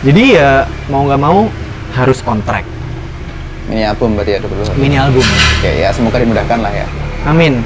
Jadi ya mau nggak mau harus on track. Mini album berarti ya 21. Mini album. Oke ya, semoga dimudahkan lah ya. Amin.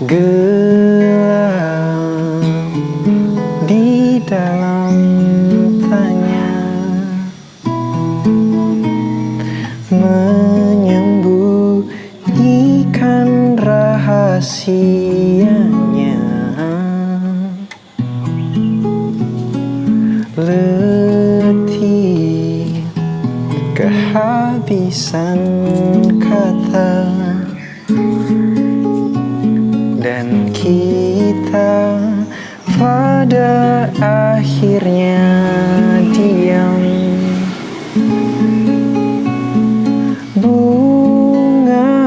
Gelap di dalam tanya, menyembunyikan rahasianya, letih kehabisan kata, dan kita pada akhirnya diam. Bunga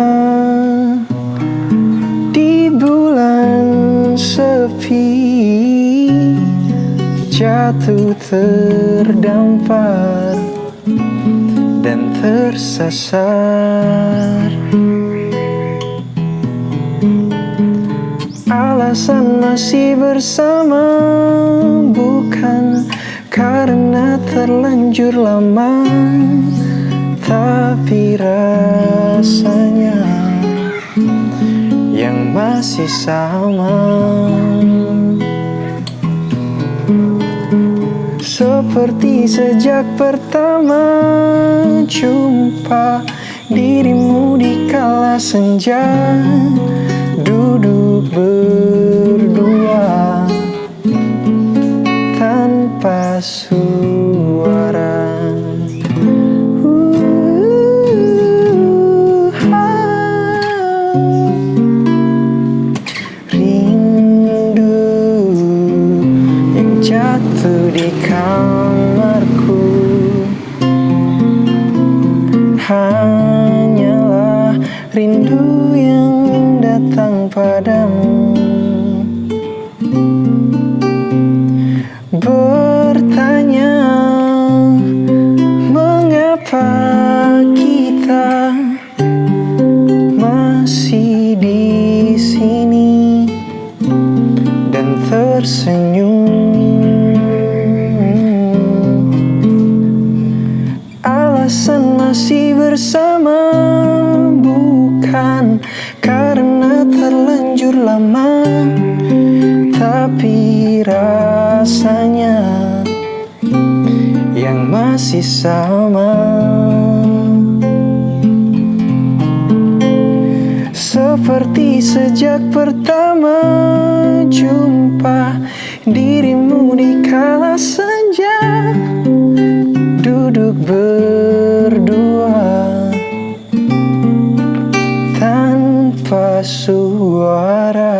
di bulan sepi jatuh terdampar dan tersasar. Alasan masih bersama bukan karena terlanjur lama, tapi rasanya yang masih sama. Seperti sejak pertama jumpa dirimu di kala senja, duduk berdua tanpa suara. Rindu yang jatuh di kamarku hanyalah rindu yang datang padamu, bertanya mengapa kita masih di sini dan tersenyum. Alasan masih bersama bukan karena terlanjur lama, tapi rasanya yang masih sama. Seperti sejak pertama jumpa dirimu di kala senja, duduk berdua tanpa suara.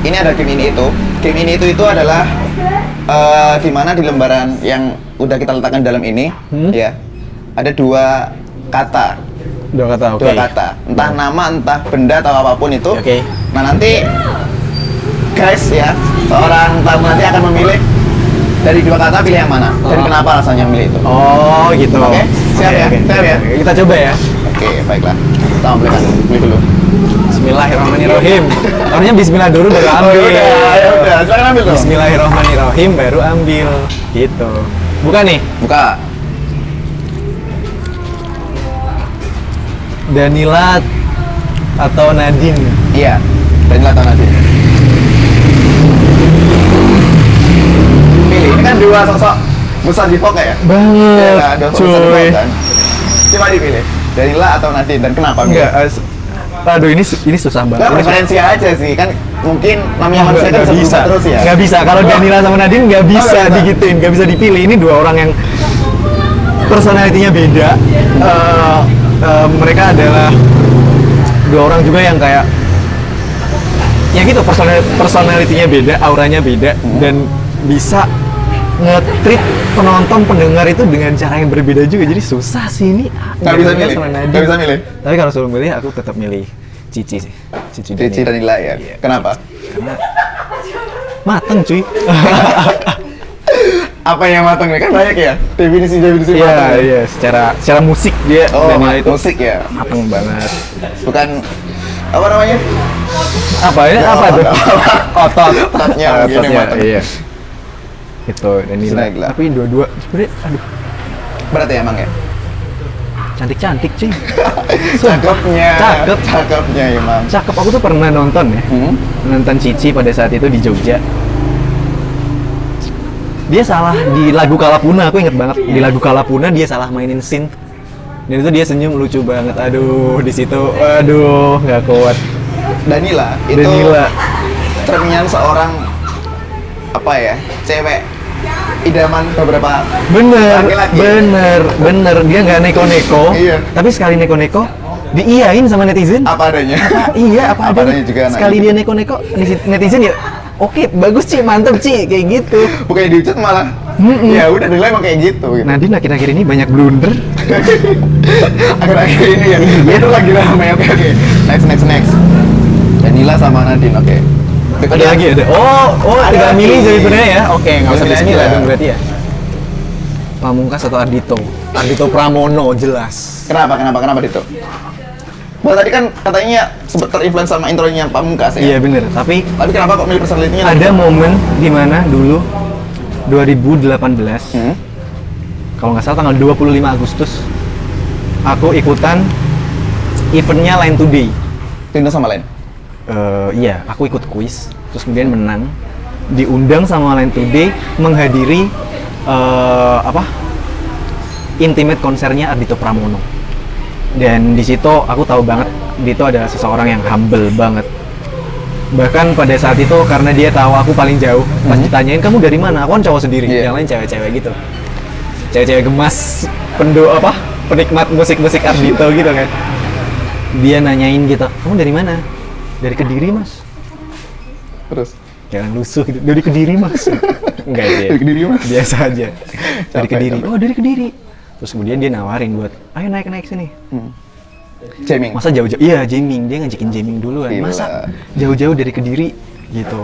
Ini ada game ini itu. Game ini itu adalah di mana di lembaran yang udah kita letakkan dalam ini, ya ada dua kata. Dua kata, oke. Dua kata, entah nama, entah benda atau apapun itu. Oke. Nah nanti guys ya, seorang tamu nanti akan memilih dari dua kata pilih yang mana dan kenapa rasanya memilih itu. Oh gitu. Oke, siap ya? Siap ya? Kita coba ya. Oke, baiklah. Kita beli dulu. Bismillahirrahmanirrahim. Harusnya Bismillah dulu baru ambil. Udah, silakan ambil dong. Bismillahirrahmanirrahim baru ambil. Gitu. Buka nih. Buka. Danila atau Nadine? Iya. Danila atau Nadine? Pilih. Ini kan dua sosok besar di pokok ya? Banget. Ya, dua sosok besar di pokok kan? Coba dipilih. Danila atau Nadine dan kenapa? Enggak. Aduh ini susah banget. Nah, preferensi aja sih kan, mungkin namanya manusia kan bisa terus ya. Nggak bisa. Kalau Danila sama Nadine nggak bisa digituin, nggak bisa dipilih. Ini dua orang yang personalitinya beda. Mereka adalah dua orang juga yang kayak ya gitu, personalitinya beda, auranya beda, dan bisa nge-treat penonton pendengar itu dengan cara yang berbeda juga. Jadi susah sih ini. Nggak bisa milih. Sama Nadine. Nggak bisa milih. Tapi kalau suruh milih aku tetap milih Cici sih. Cici dan Nila ya. Iya. Kenapa? Karena mateng cuy. Apa yang matang nih? Kan banyak ya definisi matang. Iya, secara musik dia Danila itu musik ya. mateng banget. Bukan apa namanya? Apa ini? Apa tuh? Otot. Ototnya begini mateng. Iya. Itu Danila. Nila. Tapi dua-dua sebenarnya aduh, Berat ya emang ya? cantik-cantik cuy. Cakepnya emang. Cakep. Aku tuh pernah nonton ya. Nonton Cici pada saat itu di Jogja. Dia salah di lagu Kalapuna, aku inget banget. Di lagu Kalapuna dia salah mainin synth. Dan itu dia senyum lucu banget. Aduh, di situ aduh, nggak kuat. Danila itu cerminan seorang apa ya? Cewek idaman beberapa laki-laki. Bener. Dia nggak neko-neko. Iya. Tapi sekali neko-neko, diiyain sama netizen. Apa adanya. Apa Apa adanya adanya juga anak sekali itu. dia neko-neko, netizen ya, oke, bagus Ci, mantep Ci, kayak gitu. Bukannya diucut malah. Ya udah Danila emang kayak gitu. Nadine akhir-akhir ini banyak blunder. Akhir-akhir ini ya. Itu lagi ramai. Oke. Next. Danila sama Nadine. Oke. Ada lagi ada. Tinggal milih jadi sebenarnya ya. Oke, nggak usah Milih bismillah aja. dong berarti ya. Pamungkas atau Ardhito? Ardhito Pramono jelas. Kenapa itu? Well, tadi kan katanya sempat terinfluence sama intronya Pamungkas ya. Iya bener. Tapi Tapi kenapa kok milih personality-nya? ada momen di mana dulu 2018, kalau nggak salah tanggal 25 Agustus, aku ikutan eventnya Line Today. Tindak sama lain. Iya, aku ikut kuis, terus kemudian menang, diundang sama Line Today menghadiri intimate konsernya Ardhito Pramono. Dan di situ aku tahu banget Dito adalah seseorang yang humble banget. Bahkan pada saat itu karena dia tahu aku paling jauh, pas ditanyain kamu dari mana, aku kan cowok sendiri, yang lain cewek-cewek gitu, cewek-cewek gemas, penikmat musik-musik Ardhito gitu kan. Dia nanyain gitu, kamu dari mana? Dari Kediri mas. Terus? Jangan lusuh gitu. Dari Kediri mas. Enggak dia. Dari Kediri mas? Biasa aja. Dari Kediri. Capek. Oh dari Kediri. Terus kemudian dia nawarin buat, ayo naik sini. Jamming. Masa jauh-jauh? Iya jamming. Dia ngajakin jamming duluan. Gila. Masa jauh-jauh dari Kediri gitu.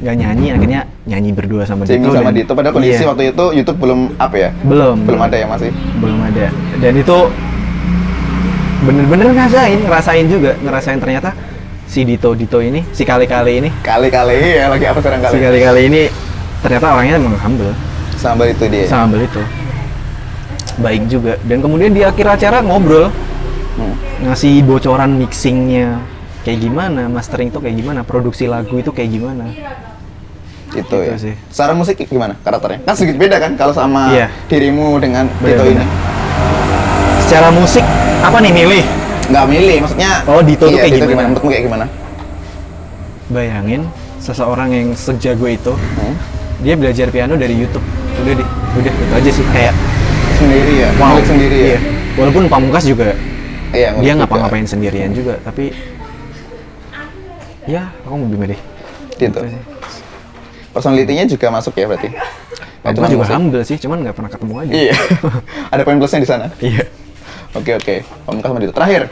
Nggak nyanyi, akhirnya nyanyi berdua sama Jamming Dito. sama Dito. Padahal kondisi waktu itu YouTube belum up ya? Belum Belum ada ya masih? Belum ada. Dan itu bener-bener ngerasain juga. Ngerasain ternyata si Dito ini, si kali-kali ini. Kali-kali ya, lagi apa sekarang Si kali-kali ini ternyata orangnya emang humble. Sambal itu dia. Sambal itu baik juga. Dan kemudian di akhir acara ngobrol, ngasih bocoran mixingnya kayak gimana, mastering itu kayak gimana, produksi lagu itu kayak gimana. Gitu ya. sih. Secara musik gimana karakternya? Kan sedikit beda kan kalau sama Iya. dirimu dengan Dito Bener-bener. ini. Secara musik apa nih milih? Nggak milih, maksudnya. Oh, Dito tuh kayak Dito gimana? Menurutmu kayak gimana? Bayangin seseorang yang sejago itu, dia belajar piano dari YouTube. Udah itu aja sih, kayak Sendiri ya, ngulik sendiri ya. Iya. Walaupun Pamungkas juga Iya, ngulik dia juga. ngapa-ngapain sendirian juga, tapi ya aku mau milih Gitu. sih. Personality-nya juga masuk ya berarti? Nggak Pamungkas cuma juga musik. humble sih, cuman nggak pernah ketemu aja. Iya. Ada poin plusnya di sana. Iya. Oke. Pamungkas sama Dito. Terakhir.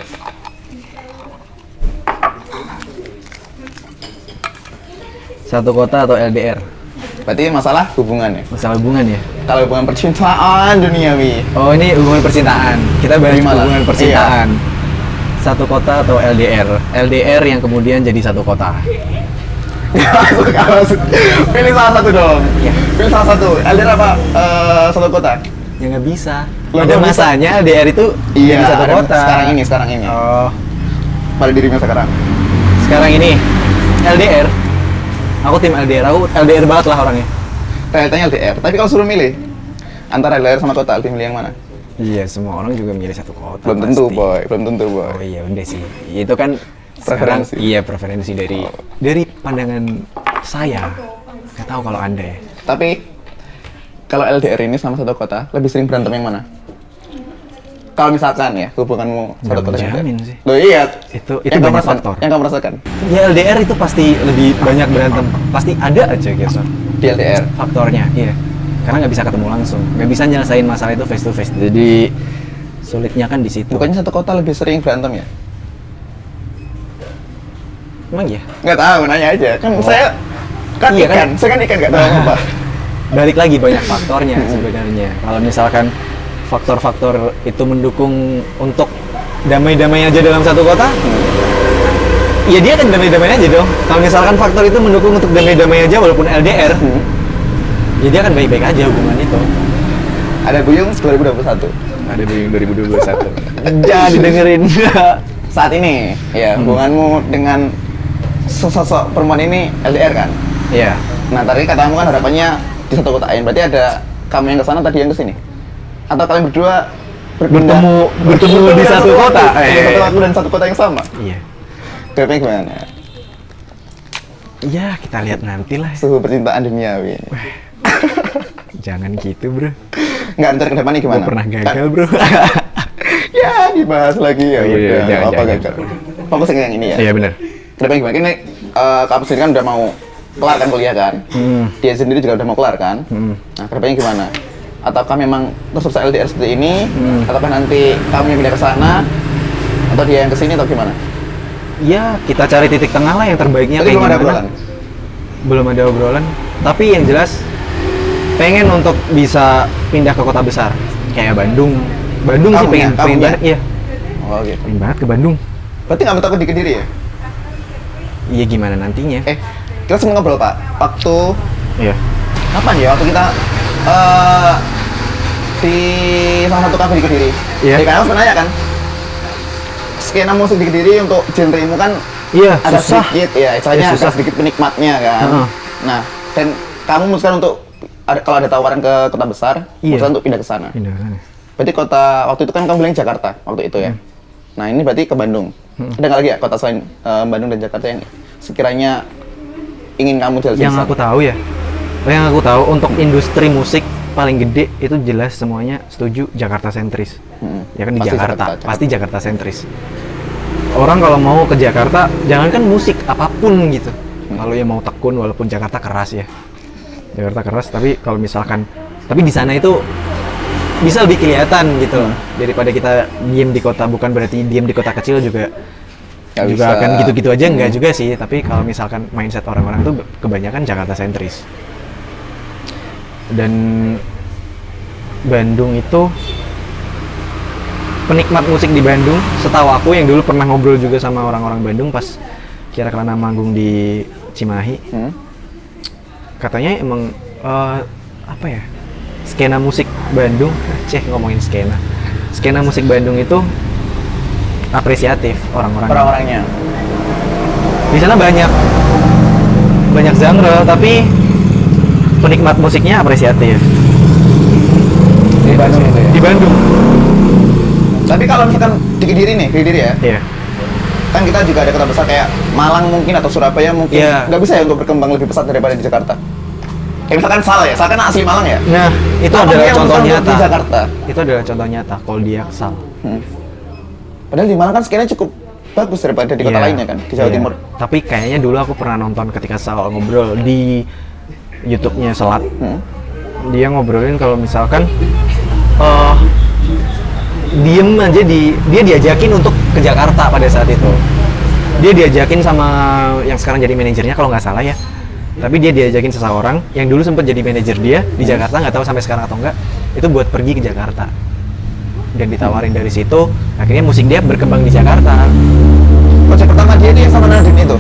Satu kota atau LDR? Berarti masalah hubungannya. Masalah hubungan ya? Kalau hubungan percintaan duniawi. Oh ini hubungan percintaan. Kita bahas Gimana? hubungan percintaan. Satu kota atau LDR? LDR yang kemudian jadi satu kota. Masuk. Pilih salah satu dong. Iya. Pilih salah satu. LDR apa satu kota? Ya nggak bisa. Loh, Ada nggak bisa? masanya LDR itu jadi satu ada kota. sekarang ini. Oh, Pada dirimu sekarang. sekarang ini LDR. Aku tim LDR. Aku LDR banget lah orangnya. Realitanya LDR. Tapi kalau suruh milih antara LDR sama kota, lebih milih yang mana? Iya, semua orang juga milih satu kota. Belum tentu, pasti. boy. Belum tentu, boy. Oh iya, udah sih. Itu kan sekarang, Preferensi. iya preferensi dari pandangan saya. Nggak tahu kalau Anda ya. Tapi kalau LDR ini sama satu kota, lebih sering berantem yang mana? Kalau misalkan ya hubunganmu satu Nggak kota menjamin LDR. sih. Loh iya. Itu yang kamu banyak rasakan. faktor. Yang kamu rasakan Ya LDR itu pasti lebih banyak berantem. Pasti ada aja gitu. di LDR. Faktornya, iya. karena nggak bisa ketemu langsung, nggak bisa nyelesain masalah itu face to face. Jadi sulitnya kan di situ. Bukannya satu kota lebih sering berantem ya? Emang ya? Nggak tahu, nanya aja. Kan saya kan Iya, ikan, kan? saya kan ikan nggak tahu apa. Balik lagi banyak faktornya sebenarnya. Kalau misalkan faktor-faktor itu mendukung untuk damai-damai aja dalam satu kota, ya dia kan damai-damai aja dong. Kalau misalkan faktor itu mendukung untuk damai-damai aja walaupun LDR, ya dia akan baik-baik aja hubungan itu. Ada Buyung 2021. Ada di 2021. Jangan didengerin. Saat ini, ya hubunganmu dengan sosok perempuan ini LDR kan? Iya. Nah tadi katamu kan harapannya di satu kota lain, berarti ada kamu yang ke sana, tadi yang ke sini? Atau kalian berdua Bertemu di satu kota? Satu waktu dan satu kota yang sama? Iya. Kedepannya gimana? Ya kita lihat nanti lah. Suhu percintaan duniawi. Jangan gitu bro. Nggak, ntar kedepannya gimana? Gue pernah gagal bro. Ya dibahas lagi ya. Oh, iya, udah, jangan, apa jangan. gagal? Fokus ke yang ini ya. Iya benar. Kedepannya gimana? Ini kamu sendiri kan udah mau kelar kan kuliah kan? Dia sendiri juga udah mau kelar kan? Nah kedepannya gimana? Ataukah memang terus LDR seperti ini? Ataukah nanti kamu yang pindah ke sana? Atau dia yang ke sini atau gimana? Ya kita cari titik tengah lah yang terbaiknya. Tadi kayak belum ada gimana. obrolan? Belum ada obrolan. Tapi yang jelas pengen untuk bisa pindah ke kota besar kayak Bandung. Bandung sih pengen banget ya. Oh gitu. Pengen banget ke Bandung. Berarti nggak takut di Kediri ya? Iya gimana nantinya? Kita sempat ngobrol Pak. Waktu Iya. kapan ya? Waktu kita di salah satu kafe di Kediri. Iya. Di kanal pernah ya kan? Skena musik di Kediri untuk genremu kan Iya, ada susah. sedikit ya, istilahnya Iya, susah. ada sedikit penikmatnya kan. Nah, dan kamu memutuskan untuk kalau ada tawaran ke kota besar, Iya. memutuskan untuk pindah ke sana. Pindah ke sana. Berarti kota waktu itu kan kamu bilang Jakarta waktu itu ya. Nah, ini berarti ke Bandung. Ada nggak lagi ya kota selain Bandung dan Jakarta yang sekiranya ingin kamu jelasin? Yang aku tahu ya, yang aku tahu untuk industri musik paling gede itu jelas semuanya setuju Jakarta sentris. Ya kan di Pasti Jakarta, Jakarta. pasti Jakarta sentris. Orang kalau mau ke Jakarta, jangankan musik apapun gitu. Kalau yang mau tekun, walaupun Jakarta keras ya, Jakarta keras. Tapi kalau misalkan, tapi di sana itu bisa lebih kelihatan gitu loh. Daripada kita diem di kota, bukan berarti diem di kota kecil juga Nggak juga bisa. akan gitu-gitu aja, enggak juga sih. Tapi kalau misalkan mindset orang-orang tuh kebanyakan Jakarta sentris. Dan Bandung itu penikmat musik di Bandung, setahu aku yang dulu pernah ngobrol juga sama orang-orang Bandung pas Kira Kelana manggung di Cimahi, katanya emang apa ya, skena musik Bandung, ngomongin skena musik Bandung itu apresiatif Orang-orangnya. Di sana banyak genre, tapi penikmat musiknya apresiatif. Di Bandung itu ya. Di Bandung. Tapi kalau misalkan di Kediri nih, Kediri ya, Iya. kan kita juga ada kota besar kayak Malang mungkin atau Surabaya mungkin Iya. nggak bisa ya untuk berkembang lebih pesat daripada di Jakarta. Kayak misalkan Sal ya, Sal kan asli Malang ya. Nah, itu Apa adalah dia contoh memutuskan nyata. untuk di Jakarta? Itu adalah contoh nyata kalau dia kesal. Padahal di Malang kan skenanya cukup bagus daripada di kota Iya, lainnya kan, di Jawa iya. Timur. Tapi kayaknya dulu aku pernah nonton ketika Sal ngobrol di YouTube-nya Selat. Dia ngobrolin kalau misalkan diem aja dia diajakin untuk ke Jakarta pada saat itu. Dia diajakin sama yang sekarang jadi manajernya kalau nggak salah ya. Tapi dia diajakin seseorang yang dulu sempat jadi manajer dia di Jakarta, nggak tahu sampai sekarang atau enggak, itu buat pergi ke Jakarta. Dan ditawarin dari situ, akhirnya musik dia berkembang di Jakarta. Proyek pertama dia ini yang sama Nadine itu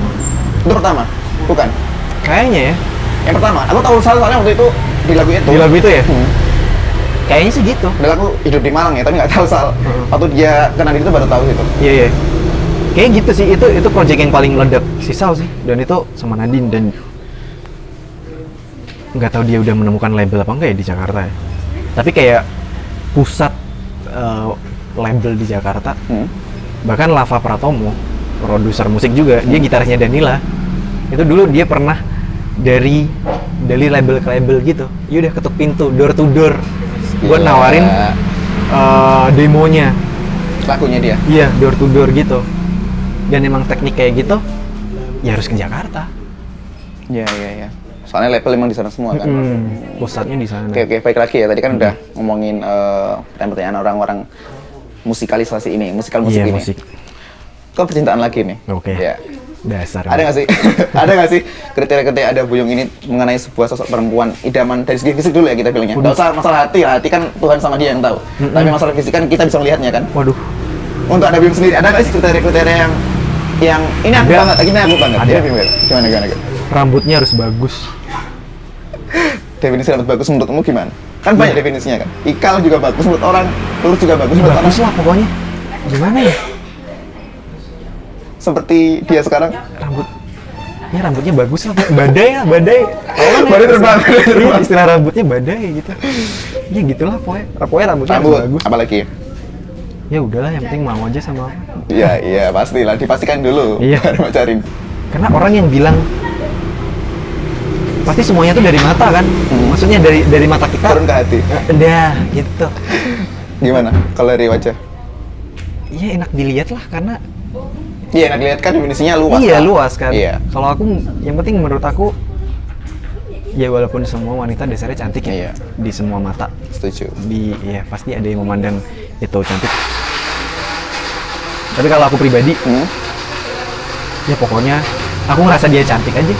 pertama? Bukan? Kayaknya ya, Yang pertama, aku tahu Sal soalnya waktu itu di lagu itu. di lagu itu ya. Kayaknya sih gitu. Padahal aku hidup di Malang ya, tapi nggak tahu Sal. Waktu dia ke Nadine itu baru tahu itu. Iya iya. Kayak gitu sih, itu project yang paling meledak si Sal sih. Dan itu sama Nadine, dan nggak tahu dia udah menemukan label apa enggak ya di Jakarta ya. Tapi kayak pusat label di Jakarta. Bahkan Lava Pratomo, produser musik juga, dia gitarisnya Danila. Itu dulu dia pernah dari label ke label gitu. Yaudah ketuk pintu, door to door, buat Gila. nawarin demonya. Lagunya dia. Iya, door to door gitu. Dan emang teknik kayak gitu, ya harus ke Jakarta. Iya, iya, iya. Soalnya label emang di sana semua kan. Pusatnya di sana. Oke, baik lagi ya. Tadi kan udah ngomongin pertanyaan orang-orang musikalisasi ini, musik Iya, ini. musik. Kok percintaan lagi nih? Oke. Ya. Dasar. Ada nggak sih? Ada nggak sih kriteria-kriteria ada Buyung ini mengenai sebuah sosok perempuan idaman dari segi fisik dulu ya kita bilangnya. Nggak usah masalah hati, hati kan Tuhan sama dia yang tahu. Tapi masalah fisik kan kita bisa melihatnya kan. Waduh. Untuk ada Buyung sendiri, ada nggak sih kriteria-kriteria yang ini aku banget, ini aku banget. Ada. Ya, Buyung, gimana? Rambutnya harus bagus. Definisi rambut bagus menurutmu gimana? Kan banyak definisinya kan. Ikal juga bagus menurut orang, lurus juga bagus menurut Bagus orang. lah pokoknya. Gimana ya? Seperti dia sekarang. Rambutnya bagus lah. Badai lah, badai. Badai terbang. Iya, istilah rambutnya badai gitu. Ya gitulah pokoknya. Pokoknya rambutnya harus Rambut, bagus. apalagi? Ya udahlah, yang penting mau aja sama aku. Iya, pastilah. Dipastikan dulu. Iya. Baru pacarin. Karena orang yang bilang pasti semuanya tuh dari mata kan. Maksudnya dari mata kita. Turun ke hati. Udah, gitu. Gimana kalau dari wajah? Iya, enak dilihat lah karena Iya, enak lihat kan definisinya luas. iya kan? luas kan. Iya. Kalau aku yang penting menurut aku ya walaupun semua wanita dasarnya cantik ya. Iya. Di semua mata. Setuju. Ya pasti ada yang memandang itu cantik. Tapi kalau aku pribadi ya pokoknya aku ngerasa dia cantik aja.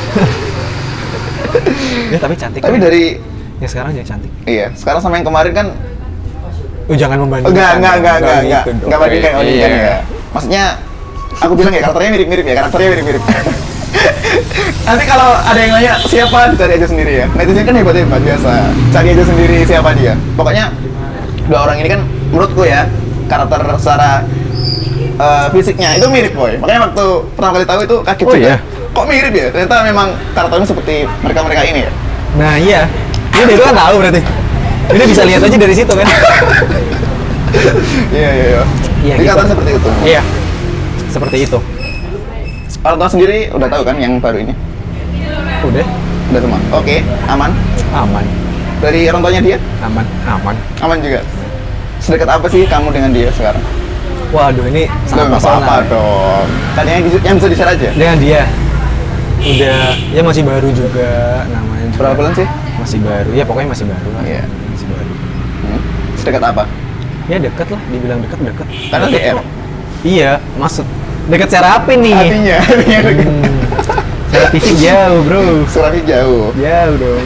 Ya tapi cantik. Tapi kan? dari Ya sekarang dia cantik. iya, sekarang sama yang kemarin kan Jangan membandingkan. enggak gitu dong. bandingkan Iya. ya. Maksudnya aku bilang ya karakternya mirip-mirip ya, Nanti kalau ada yang nanya siapa, cari aja sendiri ya. Netizen kan hebat-hebat biasa. Cari aja sendiri siapa dia. Pokoknya dua orang ini kan menurutku ya karakter secara fisiknya itu mirip boy. Makanya waktu pertama kali tahu itu kaget Oh, juga. iya? Kok mirip ya? Ternyata memang karakternya seperti mereka-mereka ini ya. Nah iya. Dia kan tahu berarti. Dia bisa lihat aja dari situ kan. Iya. Iya, Jadi gitu. karakternya seperti itu. Iya. Seperti itu. Orang tua sendiri udah tahu kan yang baru ini? Udah Udah semua. Oke, aman. aman. Dari orang tuanya dia? Aman. Aman juga. Sedekat apa sih kamu dengan dia sekarang? Waduh, ini Nggak sangat apa-apa personal. dong. Kan yang bisa di-share aja. Dengan dia udah ya masih baru juga namanya juga. Berapa bulan sih? Masih baru. Ya pokoknya masih baru lah. Iya. Masih baru. Sedekat apa? Ya deket lah, dibilang deket. Karena Deket DM. kok. Iya, maksud deket secara apa nih? Hatinya dekat. Secara fisik jauh, bro. Suratnya jauh. Jauh dong.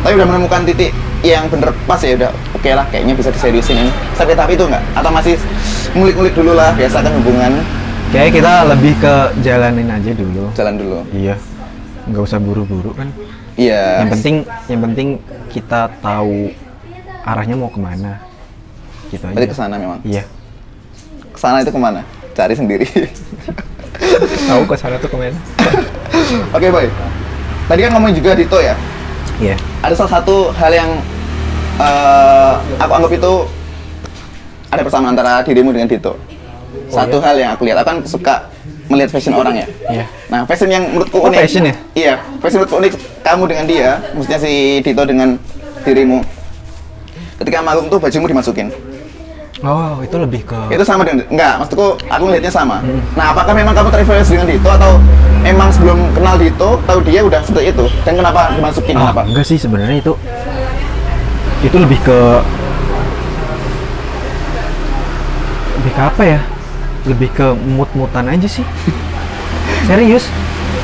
Tapi udah menemukan titik yang bener pas ya udah oke lah kayaknya bisa diseriusin ini. Sampai tahap itu nggak? Atau masih ngulik-ngulik dulu lah, biasa kan hubungan Kayak kita lebih ke jalanin aja dulu. jalan dulu. Iya. Nggak usah buru-buru kan. Iya. Yang penting kita tahu arahnya mau kemana. Gitu aja. Berarti kesana memang. Iya. Kesana itu kemana? Cari sendiri. Tahu ke sana tuh kemana? Oke boy. Tadi kan ngomong juga Dito ya. Iya. Ada salah satu hal yang aku anggap itu ada persamaan antara dirimu dengan Dito. Satu hal yang aku lihat, aku kan suka melihat fashion orang ya. Iya. Nah, fashion yang menurutku Oh, unik. fashion ya? Iya, fashion menurutku unik kamu dengan dia, maksudnya si Dito dengan dirimu. Ketika manggung tuh bajumu dimasukin. Oh, itu lebih ke Itu sama dengan enggak, maksudku aku ngelihatnya sama. Nah, apakah memang kamu terreferensi dengan Dito atau emang sebelum kenal Dito tahu dia udah seperti itu? Dan kenapa dimasukin? Kenapa? Enggak sih sebenarnya itu lebih ke apa ya? Lebih ke mood-moodan aja sih. Serius.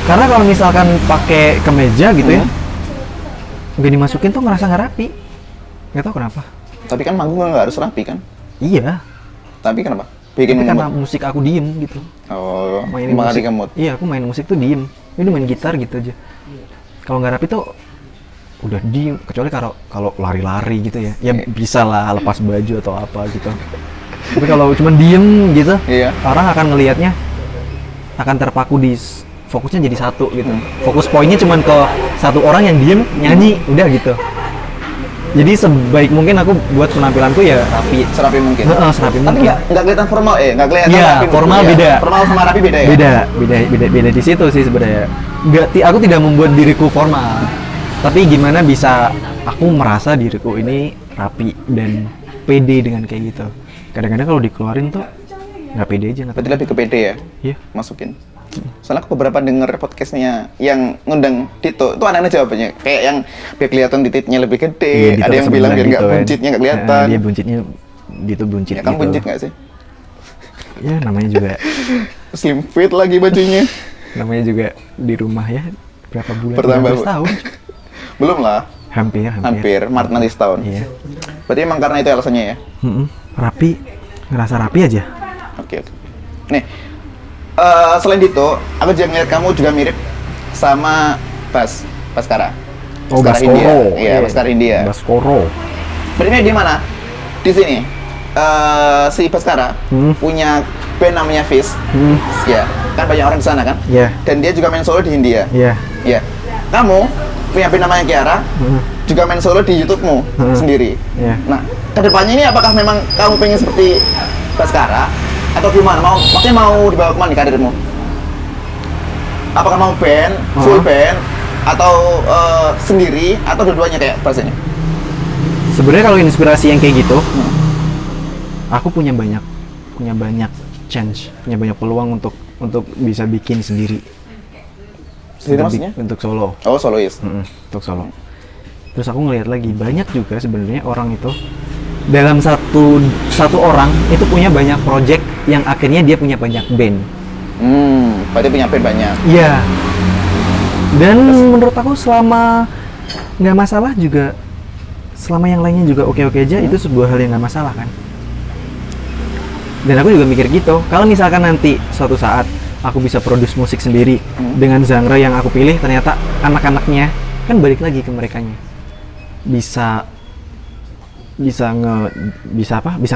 Karena kalau misalkan pakai kemeja gitu ya, nggak dimasukin tuh ngerasa nggak rapi. Nggak tahu kenapa. Tapi kan manggung nggak harus rapi kan? Iya. Tapi kenapa? Bikin Tapi karena mood. musik aku diem gitu. Oh, Mainin mengalihkan musik. mood. Iya, aku main musik tuh diem. Ini main gitar gitu aja. Kalau nggak rapi tuh udah diem. Kecuali kalau lari-lari gitu ya. Ya bisa lah lepas baju atau apa gitu. Tapi kalau cuma diem gitu, Iya. orang akan ngelihatnya akan terpaku fokusnya jadi satu gitu. Fokus poinnya cuma ke satu orang yang diem nyanyi, udah gitu. Jadi sebaik mungkin aku buat penampilanku ya rapi. Serapi mungkin. Serapi Tapi mungkin. nggak kelihatan formal nggak kelihatan. Iya, rapi formal menurutku, beda. ya. Formal sama rapi beda ya. Beda di situ sih sebenarnya. Aku tidak membuat diriku formal. Tapi gimana bisa aku merasa diriku ini rapi dan pede dengan kayak gitu. Kadang-kadang kalau dikeluarin tuh nggak pede aja nggak tahu. Berarti lebih ke PD ya, Iya. masukin. Soalnya aku beberapa denger podcastnya yang ngundang Dito, itu aneh-aneh jawabannya. Kayak yang biar kelihatan titiknya lebih gede, Dito ada yang kesel bilang biar gitu nggak kan. buncitnya nggak kelihatan. Dia buncitnya, Dito buncit Ya, kamu gitu. buncit nggak sih? Ya namanya juga, Slim fit lagi bajunya. namanya juga di rumah ya. Berapa bulan? Bertambah, Hampir Bu. setahun. Belum lah, Hampir. Maret nanti setahun. Iya. Berarti emang karena itu alasannya ya? Rapi, ngerasa rapi aja. Oke. Nih, selain itu, aku juga ngeliat kamu juga mirip sama Baskara. Oh, Baskara Baskoro. India. Iya, Baskara India. Baskoro. Berarti di mana? Di sini. Si Baskara punya band namanya Fish. Ya, kan banyak orang di sana kan? Iya. Dan dia juga main solo di India. Iya. Ya. Kamu punya band namanya Kiara, juga main solo di YouTube-mu sendiri. Iya. Nah, kedepannya ini apakah memang kamu pengen seperti Baskara atau gimana? Maksudnya mau dibawa kemana nih karirmu? Apakah mau band, full band, atau sendiri, atau dua-duanya kayak bahasanya? Sebenarnya kalau inspirasi yang kayak gitu, aku punya banyak chance, punya banyak peluang untuk bisa bikin sendiri. Sendiri maksudnya? Untuk solo. Oh, solois. Untuk solo. Terus aku ngelihat lagi banyak juga sebenarnya orang itu dalam satu orang itu punya banyak project yang akhirnya dia punya banyak band. Berarti punya band banyak. Iya. Dan menurut aku selama nggak masalah juga, selama yang lainnya juga oke-oke aja, itu sebuah hal yang nggak masalah kan. Dan aku juga mikir gitu, kalau misalkan nanti suatu saat aku bisa produce musik sendiri dengan genre yang aku pilih, ternyata anak-anaknya kan balik lagi ke merekanya bisa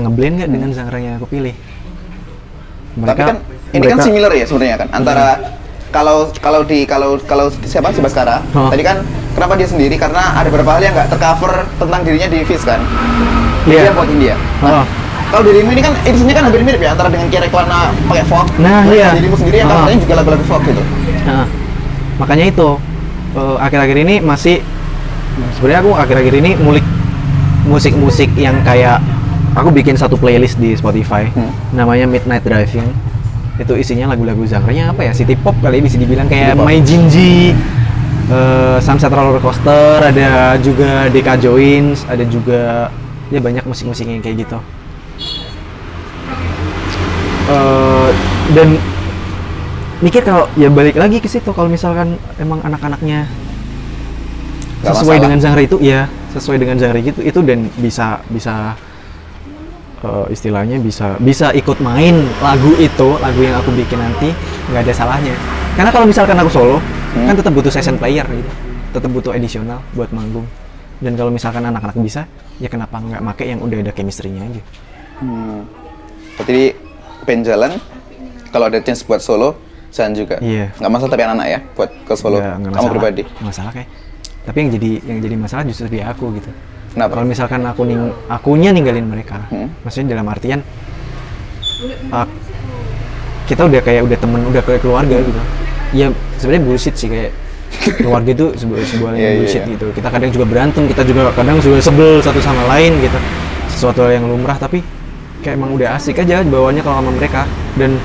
ngeblend nggak dengan genre yang aku pilih. Tapi kan ini kan similar ya sebenarnya kan antara kalau siapa sih Baskara tadi kan kenapa dia sendiri, karena ada beberapa hal yang nggak tercover tentang dirinya di Fish kan. Dia buat India. Nah, kalau dirimu ini kan edisinya kan hampir mirip ya antara dengan Kiara Kelana pakai folk. Nah, iya. Dirimu sendiri yang katanya juga lagu-lagu folk gitu. Makanya itu akhir-akhir ini sebenarnya aku akhir-akhir ini ngulik musik-musik yang kayak aku bikin satu playlist di Spotify namanya Midnight Driving. Itu isinya lagu-lagu genre-nya apa ya? City pop kali bisa dibilang, kayak My Jinji, Sunset Roller Coaster, ada juga Deka Joins, ada juga ya banyak musik-musik yang kayak gitu. Dan mikir kalau ya balik lagi ke situ, kalau misalkan emang anak-anaknya sesuai dengan genre itu, ya sesuai dengan genre itu dan bisa istilahnya bisa ikut main lagu yang aku bikin nanti, nggak ada salahnya. Karena kalau misalkan aku solo kan tetap butuh session player gitu, tetap butuh additional buat manggung. Dan kalau misalkan anak-anak bisa, ya kenapa nggak make yang udah ada chemistry-nya aja. Berarti band jalan, kalau ada chance buat solo jalan juga. Iya. Nggak masalah tapi anak-anak ya buat ke solo. Nggak Kamu pribadi. Nggak masalah kayak. Tapi yang jadi masalah justru di aku gitu. Kenapa? Kalau misalkan akunya ninggalin mereka, maksudnya dalam artian kita udah temen, udah kayak keluarga gitu. Ya sebenarnya bullshit sih, kayak keluarga itu sebuah yang bullshit gitu. Kita kadang juga berantem, kita juga kadang juga sebel satu sama lain gitu. Sesuatu hal yang lumrah, tapi kayak emang udah asik aja bawaannya kalau sama mereka, dan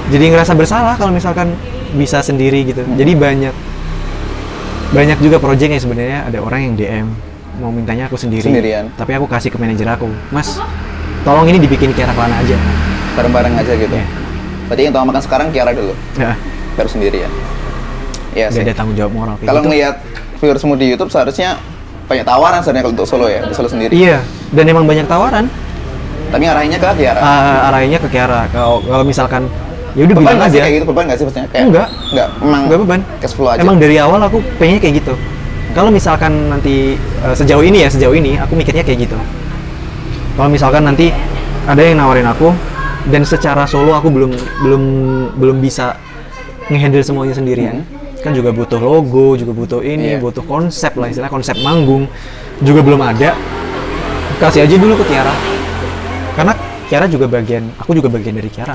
jadi ngerasa bersalah kalau misalkan bisa sendiri gitu. Jadi banyak juga project yang sebenarnya ada orang yang DM mau mintanya aku sendirian, tapi aku kasih ke manajer aku, Mas, tolong ini dibikin Kiara Kelana aja, bareng-bareng aja gitu. Berarti yang utamakan sekarang Kiara dulu, baru sendirian. Ya sih. Gak ada tanggung jawab moral. Kalau ngelihat viewersmu di YouTube seharusnya banyak tawaran sebenarnya kalau untuk solo ya, di solo sendiri. Iya, dan emang banyak tawaran. Tapi arahinnya ke Kiara. Arahinnya ke Kiara. Kalau misalkan ya udah beban bilang aja. Kayak gitu, beban nggak sih maksudnya? Kayak, enggak, emang enggak beban. Cash flow aja. Emang dari awal aku pengennya kayak gitu. Kalau misalkan nanti sejauh ini aku mikirnya kayak gitu. Kalau misalkan nanti ada yang nawarin aku dan secara solo aku belum bisa ngehandle semuanya sendirian. Kan juga butuh logo, juga butuh butuh konsep lah, istilah konsep manggung juga belum ada. Kasih aja dulu ke Kiara. Karena Kiara juga aku juga bagian dari Kiara.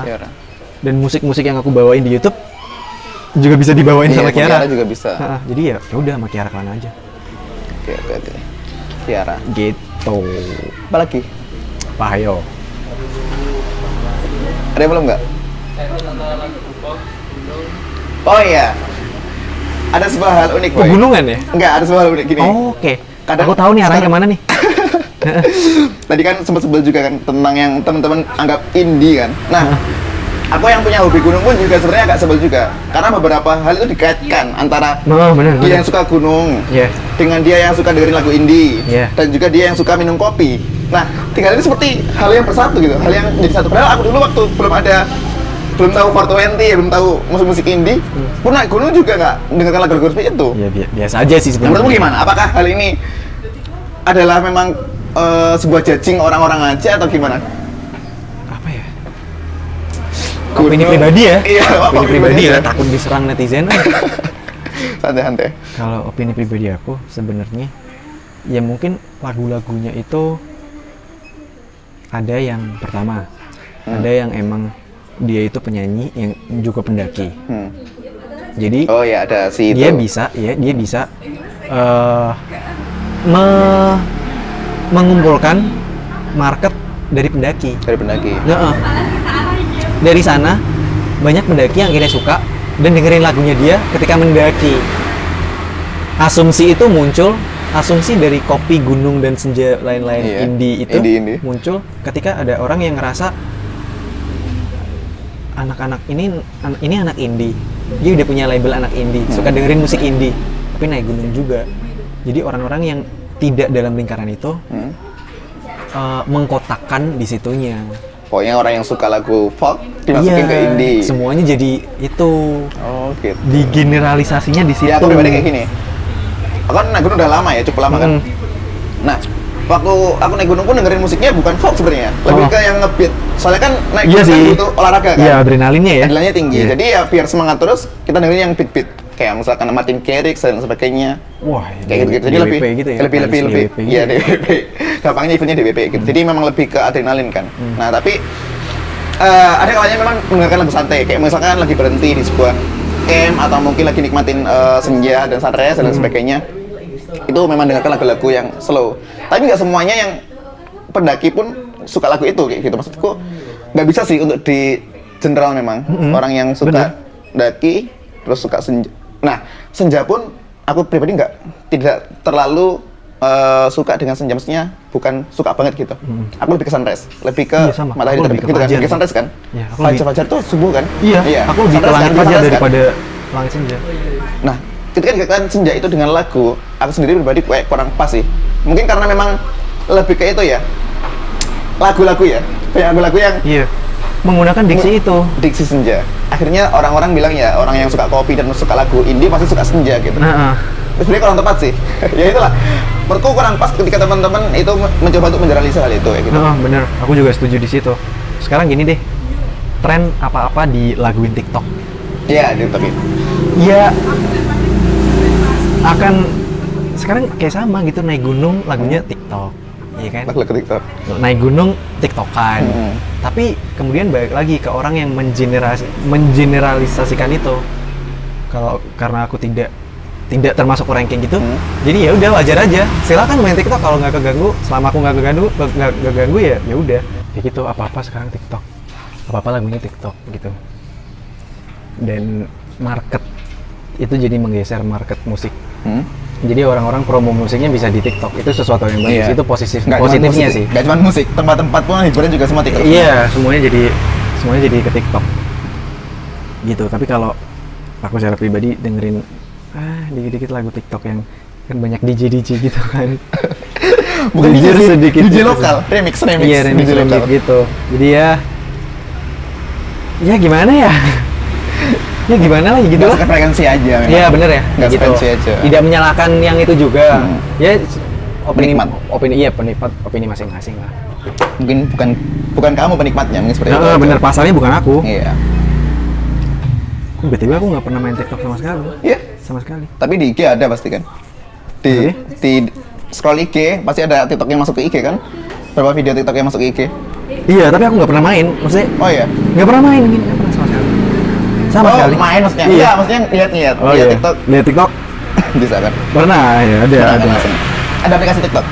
Dan musik-musik yang aku bawain di YouTube juga bisa dibawain sama Kiara. Kiara juga bisa. Jadi ya udah sama Kiara Kelana aja. Oke. Kiara. Gitu. Apa lagi? Pahayo. Ada yang belum nggak? Oh iya. Ada sebuah hal unik, Boy. Pegunungan ya? Enggak, ada sebuah hal unik gini. Oh, oke. Kadang- Aku tahu nih arahnya kemana nih. Tadi kan sempat sebel juga kan tentang yang teman-teman anggap indie kan. Nah, aku yang punya hobi gunung pun juga sebenarnya agak sebel juga. Karena beberapa hal itu dikaitkan antara Oh, benar. dia yang suka gunung Iya. dengan dia yang suka dengerin lagu indie Iya. dan juga dia yang suka minum kopi. Nah, tinggal ini seperti hal yang bersatu gitu, hal yang jadi satu. Padahal aku dulu waktu belum tahu 420 ya, belum tahu musik-musik indie, pun naik gunung juga nggak dengarkan lagu-lagu seperti itu. Ya biasa aja sih sebenarnya. Menurutmu gimana? Apakah hal ini adalah memang sebuah judging orang-orang aja atau gimana? Apa ya? Opini pribadi ya? Iya, opini pribadi ya. aja. Takut diserang netizen. Santai-santai. Kalau opini pribadi aku sebenarnya ya mungkin lagu-lagunya itu ada yang pertama, ada yang emang dia itu penyanyi yang juga pendaki. Jadi Oh ya, ada si itu. dia bisa mengumpulkan market dari pendaki. Dari pendaki. Heeh. Dari sana banyak pendaki yang akhirnya suka dan dengerin lagunya dia ketika mendaki. Asumsi itu muncul, asumsi dari kopi, gunung dan senja lain-lain Iya, indie itu indie. muncul ketika ada orang yang ngerasa anak-anak ini anak indie. Dia udah punya label anak indie, suka dengerin musik indie, tapi naik gunung juga. Jadi orang-orang yang tidak dalam lingkaran itu mengkotakkan di situnya. Pokoknya orang yang suka lagu folk dimasukin ke indie. Semuanya jadi itu. Oh gitu. Digeneralisasinya di situ. Ya aku pribadi kayak gini. Aku kan naik gunung udah lama ya, cukup lama kan. Nah, waktu aku naik gunung pun dengerin musiknya bukan folk sebenarnya, lebih ke yang ngebeat. Soalnya kan naik gunung kan butuh olahraga kan. Iya, adrenalinnya ya. Adrenalinnya tinggi. Iya. Jadi ya biar semangat terus, kita dengerin yang beat-beat. Kayak misalkan Martin Garrix dan sebagainya. Wah, Kayak gitu-gitu. Jadi lebih gitu ya. lebih DWP iya gitu. DWP. Gampangnya eventnya DWP gitu. Jadi memang lebih ke adrenalin kan. Nah, tapi ada kalanya memang mendengarkan lagu santai, kayak misalkan lagi berhenti di sebuah camp atau mungkin lagi nikmatin senja dan sunrise dan sebagainya. Itu memang dengarkan lagu-lagu yang slow. Tapi nggak semuanya yang pendaki pun suka lagu itu kayak gitu. Maksudku nggak bisa sih untuk di general memang orang yang suka daki terus suka senja. Nah, senja pun aku pribadi tidak terlalu suka dengan senja, maksudnya bukan suka banget gitu. Aku lebih ke sunrise, lebih ke Iya, sama. matahari Aku terbit lebih ke gitu kan. fajar. Ke sunrise kan? Iya, aku Fajar tuh subuh kan? Iya, aku lebih ke Sunrise langit kan? fajar Sunrise kan? daripada langit senja. Nah, ketika dikatakan senja itu dengan lagu, aku sendiri pribadi kayak kurang pas sih. Mungkin karena memang lebih ke itu ya, lagu-lagu ya, banyak lagu-lagu yang Iya. Menggunakan diksi itu. diksi senja. Akhirnya orang-orang bilang ya, orang yang suka kopi dan suka lagu indie pasti suka senja gitu. Nah, Sebenarnya kurang tepat sih. Ya itulah. Menurutku kurang pas ketika teman-teman itu mencoba untuk menjelaskan hal itu kayak gitu. bener. Aku juga setuju di situ. Sekarang gini deh, tren apa-apa dilaguin TikTok. Iya, itu tapi. Ya akan sekarang kayak sama gitu, naik gunung lagunya TikTok, iya kan? Lagu TikTok. Naik gunung TikTokan. Tapi kemudian balik lagi ke orang yang mengeneralisasikan itu. Karena aku tidak termasuk orang kayak gitu, jadi ya udah wajar aja. Silakan main TikTok kalau nggak keganggu. Selama aku nggak keganggu ya udah. Kayak gitu, apa-apa sekarang TikTok, apa-apa lagunya TikTok gitu. Dan market itu jadi menggeser market musik. Jadi orang-orang promo musiknya bisa di TikTok. Itu sesuatu yang bagus. Iya. Itu positifnya sih. Gak cuma musik, tempat-tempat pun hiburan juga semua TikTok. Iya, semuanya jadi ke TikTok. Gitu. Tapi kalau aku secara pribadi dengerin dikit-dikit lagu TikTok yang kan banyak DJ gitu kan. Bukan DJ sih, sedikit DJ gitu. lokal, remix. Iya, remix gitu. Jadi ya gimana ya? Ya gimana lah gitu lah. Gak frekuensi aja memang. Iya bener ya. Nggak gitu. frekuensi aja. Tidak menyalahkan yang itu juga. Ya Penikmat. opini masing-masing lah. Mungkin bukan kamu penikmatnya, mungkin seperti itu. Nah, bener, pasalnya bukan aku. Iya. Betul, aku nggak pernah main TikTok sama sekali. Iya. Sama sekali. Tapi di IG ada pasti kan? Di scroll IG pasti ada TikTok yang masuk ke IG kan? Berapa video TikTok yang masuk ke IG? Iya, tapi aku nggak pernah main. Maksudnya Oh iya. nggak pernah main, nggak pernah sama sekali. Sama sekali. Main maksudnya? Iya. Iya, maksudnya lihat Oh iya. TikTok Lihat TikTok. bisa kan? Pernah ya, ada. Pernah kan langsung? Ada aplikasi TikTok?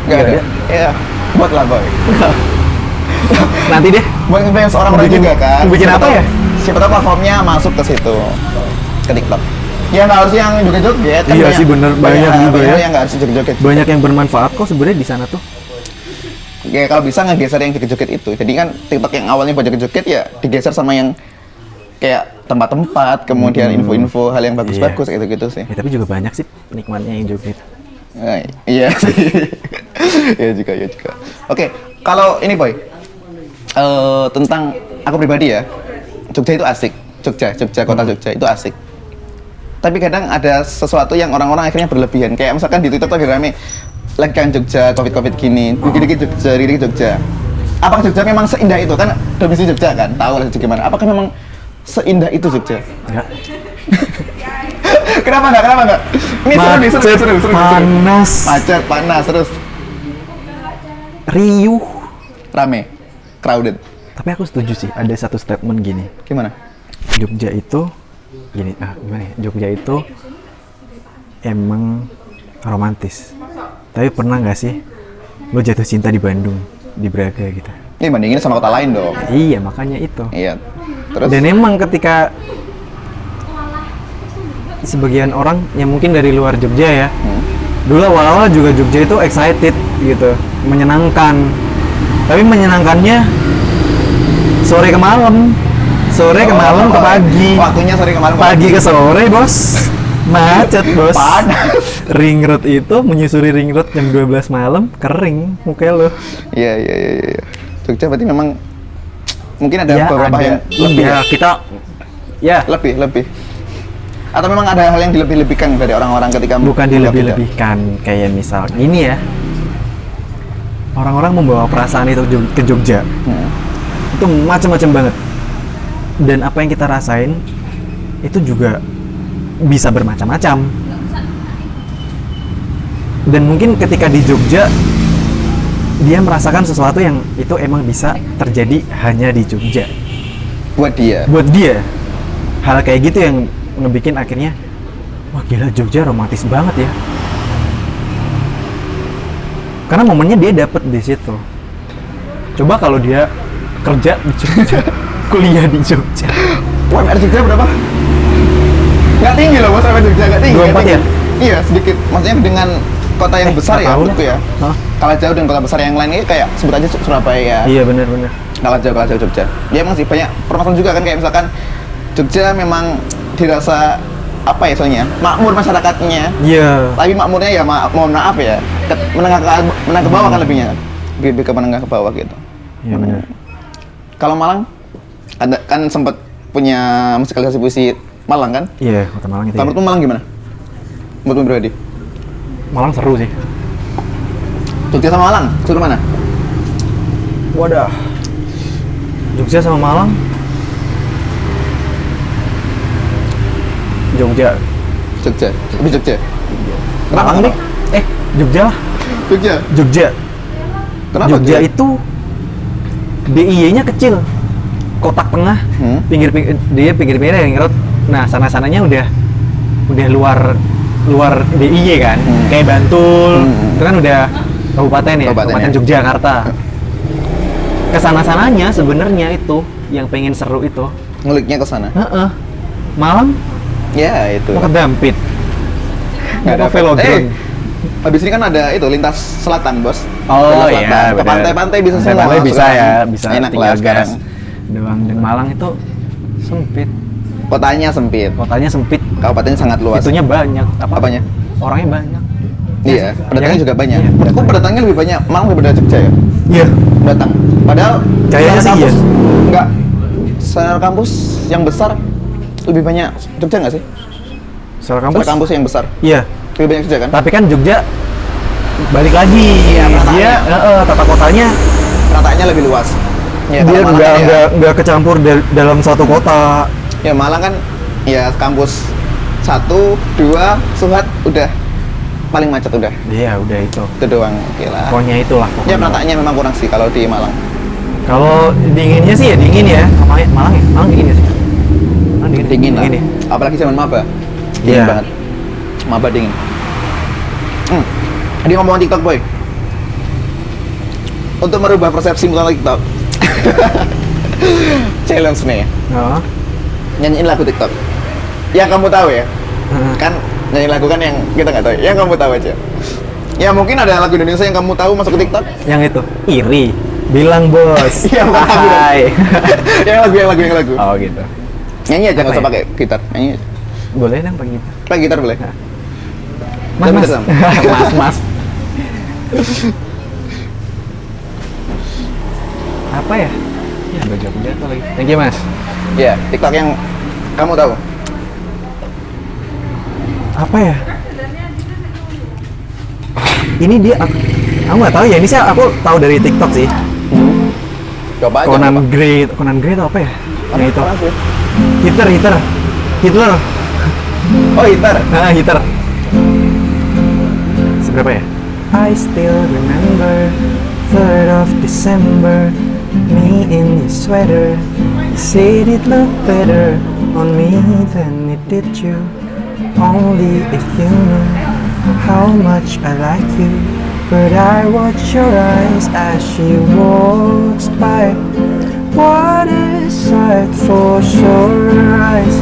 Nggak Nggak ada. ada. Iya. Buatlah boy. Nanti deh. Buat influence orang-orang Bikin- juga kan. bikin Siapa apa tahu- ya? Siapa tahu platformnya masuk ke situ. ke TikTok. Ya nggak harus yang joget-joget. Kan Iya sih, bener. Banyak juga ya. Yang nggak harus joget-joget. Banyak yang bermanfaat kok sebenarnya di sana tuh. Ya kalau bisa ngegeser yang joget-joget itu. Jadi kan TikTok yang awalnya buat joget-joget ya digeser sama yang kayak tempat-tempat, kemudian info-info hal yang bagus-bagus gitu-gitu sih. Ya, tapi juga banyak sih penikmatnya yang joget. Iya sih. Iya juga. Oke, kalau ini Boy, tentang aku pribadi ya, Jogja itu asik. Jogja, kota Jogja itu asik. Tapi kadang ada sesuatu yang orang-orang akhirnya berlebihan. Kayak misalkan di Twitter tuh rame lagi kan Jogja, Covid gini, dikit-dikit Jogja. Apakah Jogja memang seindah itu? Kan domisili Jogja kan, tahu lah gimana. Apakah memang seindah itu Jogja? Enggak. Kenapa enggak? Ini seru. Panas. Macet, panas, terus Riuh. rame, crowded. Tapi aku setuju sih, ada satu statement gini. Gimana? Jogja itu gimana ya? Jogja itu emang romantis. Tapi pernah nggak sih lo jatuh cinta di Bandung, di Braga gitu? Ini bandingin sama kota lain dong. Iya, makanya itu. Iya. Terus? Dan emang ketika sebagian orang yang mungkin dari luar Jogja ya, dulu awal-awal juga Jogja itu excited gitu, menyenangkan. Tapi menyenangkannya sore ke malam, ke pagi. Waktunya sore ke malam. Pagi ke sore, bos. Macet, bos. Panas. Ring road itu menyusuri ring road jam 12 malam, kering muka lo. Iya. Jogja berarti memang mungkin ada beberapa yang lebih ya, kita ya lebih. Atau memang ada hal yang dilebih-lebihkan dari orang-orang ketika bukan dilebih-lebihkan, kayak misal ini ya. Orang-orang membawa perasaan itu ke Jogja. Itu macam-macam banget. Dan apa yang kita rasain itu juga bisa bermacam-macam. Dan mungkin ketika di Jogja dia merasakan sesuatu yang itu emang bisa terjadi hanya di Jogja. Buat dia. Hal kayak gitu yang ngebikin akhirnya, wah gila Jogja romantis banget ya. Karena momennya dia dapet di situ. Coba kalau dia kerja di Jogja, kuliah di Jogja. UMR Jogja berapa? Nggak tinggi loh, bos. UMR Jogja nggak tinggi. 24 ya? Iya, sedikit. Maksudnya dengan kota yang besar ya, menurutku ya. Kalah jauh dengan kota besar yang lain ini kayak sebut aja Surabaya. Iya, benar. Kalah jauh Jogja. Dia emang sih banyak permasalahan juga kan, kayak misalkan Jogja memang dirasa apa ya soalnya makmur masyarakatnya. Iya. Tapi makmurnya ya mohon maaf ya, menengah ke bawah kan lebihnya. Lebih ke menengah ke bawah gitu. Iya benar. Kalau Malang ada kan sempat punya musikalisasi puisi Malang kan? Iya, kota Malang itu. Menurutmu Malang gimana? Menurutmu pribadi? Malang seru sih. Jogja sama Malang, seru mana? Wadah. Jogja sama Malang. Jogja. Lebih Jogja. Malang deh. Jogja lah. Jogja. Kenapa Jogja itu DIY-nya kecil. Kotak tengah, pinggir-pinggirnya ring road. Nah, sana-sananya udah luar DIY kan. Kayak Bantul. Itu kan udah kabupaten ya, Kabupaten Yogyakarta. Kesana-sananya sebenarnya itu yang pengen seru itu. Nguliknya ke sana. Malang ya itu. Mau ke Dampit. Mau ke Velodrome. Habis ini kan ada itu lintas selatan, bos. Oh iya, ke pantai-pantai bisa semua. Pantai bisa kan? ya, bisa enak tinggal lah sekarang. Doang. Dan Malang itu sempit. Kotanya sempit. Kabupatennya sangat luas. Itunya banyak. Apanya? Orangnya banyak. Iya, pendatangnya juga banyak. Iya, Menurutku pendatangnya lebih banyak Malang daripada Jogja ya. Iya. Datang. Padahal kayaknya sih iya. Enggak. Secara kampus yang besar lebih banyak Jogja nggak sih? Secara kampus yang besar. Iya. Lebih banyak Jogja kan? Tapi kan Jogja balik lagi. Ya, dia tata kotanya rataannya lebih luas. Ya, dia nggak kecampur dalam satu kota. Ya Malang kan ya kampus 1, 2, Suhat udah paling macet udah. Iya, udah itu. Itu doang, oke lah. Pokoknya itulah. Ya penataannya memang kurang sih kalau di Malang. Kalau dinginnya sih ya dingin ya. Malang dingin ya sih. Dingin lah. Ya. Apalagi zaman maba. Dingin banget. Maba dingin. Ini ngomong TikTok, boy. Untuk merubah persepsi tentang TikTok. Challenge nih. Nyanyiin lagu TikTok. Yang kamu tahu ya? Kan nyanyi lagu kan yang kita nggak tahu. Yang kamu tahu aja. Ya mungkin ada lagu Indonesia yang kamu tahu masuk ke TikTok. Yang itu iri bilang bos. Iya, bukan lagu. Hai. yang lagu. Oh gitu. Nyanyi aja, nggak Apa usah ya? pakai gitar. Nyanyi aja. Boleh dong pakai gitar. Pakai gitar boleh. Mas, Tapi mas. tetap. Mas. Apa ya? Ya udah jawab jatuh lagi. Thank you mas. Ya, TikTok yang kamu tahu. Apa ya? Ini dia, aku nggak tahu ya. Ini sih aku tahu dari TikTok sih. Coba aja. Conan coba. Grey itu apa ya? Yang itu. Apa sih? Hitler. Oh, gitar. Nah, Hitler. Seberapa ya? I still remember 3rd of December, me in your sweater. You said it looked better on me than it did you. Only if you knew how much I like you. But I watch your eyes as she walks by. What a sight for sore eyes,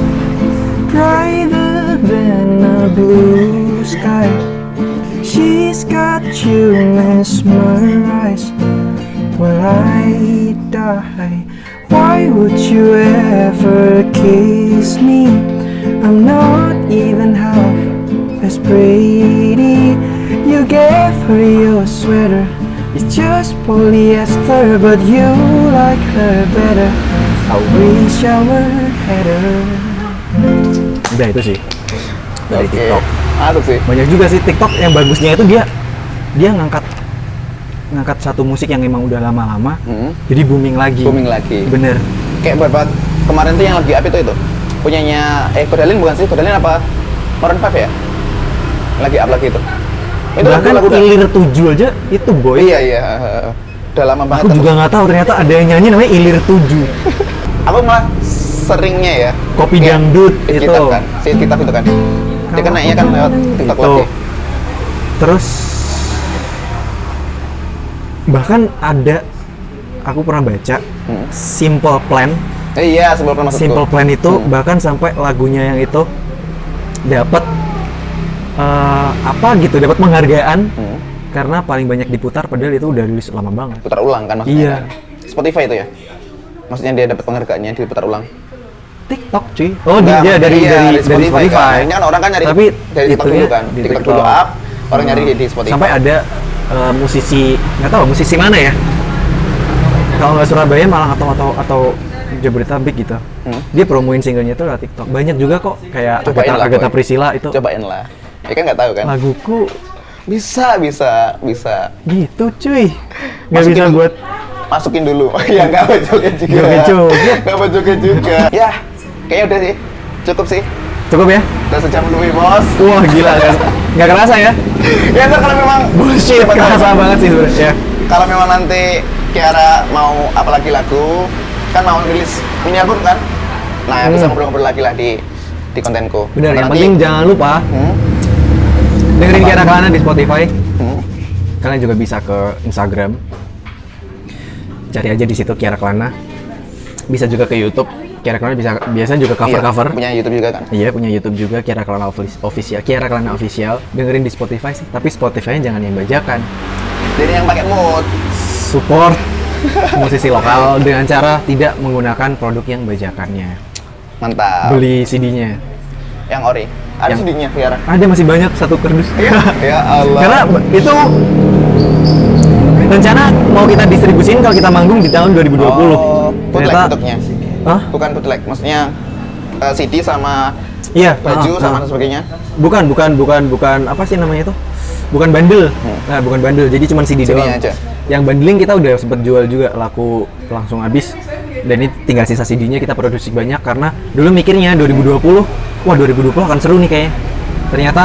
brighter than a blue sky. She's got you mesmerized. Will I die? Why would you ever kiss me? I'm not even half as pretty. You gave her your sweater. It's just polyester, but you like her better. I wish I were better. Udah itu sih dari Oke. TikTok. Masuk sih. Banyak juga sih TikTok yang bagusnya itu dia ngangkat satu musik yang emang udah lama-lama, jadi booming lagi. Booming lagi. Bener. Kayak buat kemarin tuh yang lagi up itu punyanya Kodalin bukan sih? Kodalin apa? Maroon 5 ya? Lagi up lagi itu. Itu Bahkan lagu Ilir 7 aja itu boy. Iya. Udah lama banget. Aku juga nggak tahu ternyata ada yang nyanyi namanya Ilir 7. Aku malah seringnya ya. Kopi kayak dangdut It itu. Kitab kan. Si It Kitab itu kan. Dia kan naiknya kan lewat TikTok Itu. lagi. Terus bahkan ada aku pernah baca Simple Plan. Iya, sebelum pernah masuk Simple tuh. Plan itu bahkan sampai lagunya yang itu dapat dapat penghargaan karena paling banyak diputar padahal itu udah rilis lama banget. Putar ulang kan maksudnya. Iya. Kan? Spotify itu ya. Maksudnya dia dapat penghargaannya diputar ulang. TikTok cuy. Oh Enggak, dia dari Spotify. Kan. Ini kan orang kan nyari Tapi dari TikTok itunya dulu kan. di TikTok TikTok. dulu up, orang nyari di Spotify. Sampai ada musisi, nggak tahu musisi mana ya, kalau nggak Surabaya malah atau Jabodetabek gitu, dia promoin singlenya itu lewat TikTok. Banyak juga kok kayak Cobain lah, Agatha Boy. Priscilla itu Cobain lah. Ya kan nggak tahu kan. laguku Bisa. gitu cuy, nggak Masukin bisa dulu. buat Masukin dulu. Ya nggak apa joget juga. Nggak apa joget. juga. Ya, kayaknya udah sih. Cukup sih. cukup ya. Udah sejam lebih, Bos. Wah gila nggak kerasa ya, Ya ntar kalau memang bullshit kerasa banget sih sebenarnya ya. Kalau memang nanti Kiara mau apalagi lagu, kan mau rilis mini album kan? Nah, bisa ngobrol-ngobrol lagi lah di kontenku. Bener, yang Nanti- penting jangan lupa dengerin Apa? Kiara Kelana di Spotify. Hmm. Kalian juga bisa ke Instagram, cari aja di situ Kiara Kelana. Bisa juga ke YouTube, Kiara Kelana biasanya juga cover-cover. Iya, punya YouTube juga kan? Iya, punya YouTube juga Kiara Kelana Official. Kiara Kelana Official. Dengerin di Spotify sih, tapi Spotify-nya jangan yang bajakan. Jadi yang pakai mood. Support musisi lokal dengan cara tidak menggunakan produk yang bajakannya. Mantap. Beli CD-nya. Yang ori. Ada Yang- CD-nya Kiara. Ada masih banyak satu kardus. Ya Allah. Karena itu rencana mau kita distribusin kalau kita manggung di tahun 2020. Oh, bootleg bentuknya. Hah? Bukan bootleg, maksudnya CD sama Iya, baju sama dan sebagainya. Bukan apa sih namanya itu? Bukan bundle. Nah, bukan bundle. Jadi cuma CD doang. CD-nya aja. Yang bundling kita udah sempet jual juga, laku langsung habis. Dan ini tinggal sisa CD-nya kita produksi banyak karena dulu mikirnya 2020, wah 2020 akan seru nih kayaknya. Ternyata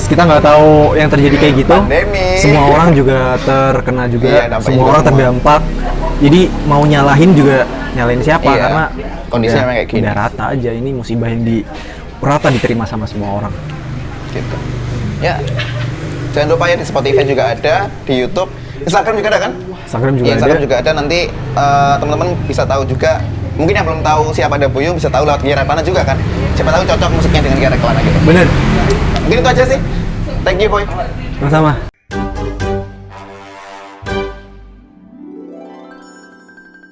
kita nggak tahu yang terjadi kayak gitu. Pandemi. Semua orang juga terkena juga, Iya, dampaknya semua juga orang semua. terdampak. Jadi mau nyalahin juga nyalahin siapa Iya, karena kondisinya ya, memang kayak gini. udah rata aja, ini musibah yang rata diterima sama semua orang. Gitu. Ya. Jangan lupa ya di Spotify juga ada, di YouTube, Instagram juga ada kan? Instagram juga Iya, ada. Instagram juga ada. Nanti teman-teman bisa tahu juga Mungkin yang belum tahu siapa ada Buyung bisa tahu lewat Gia Reklana juga kan. Siapa tahu cocok musiknya dengan Gia Reklana gitu. Bener. Mungkin itu aja sih. Thank you, Boy. Sama-sama.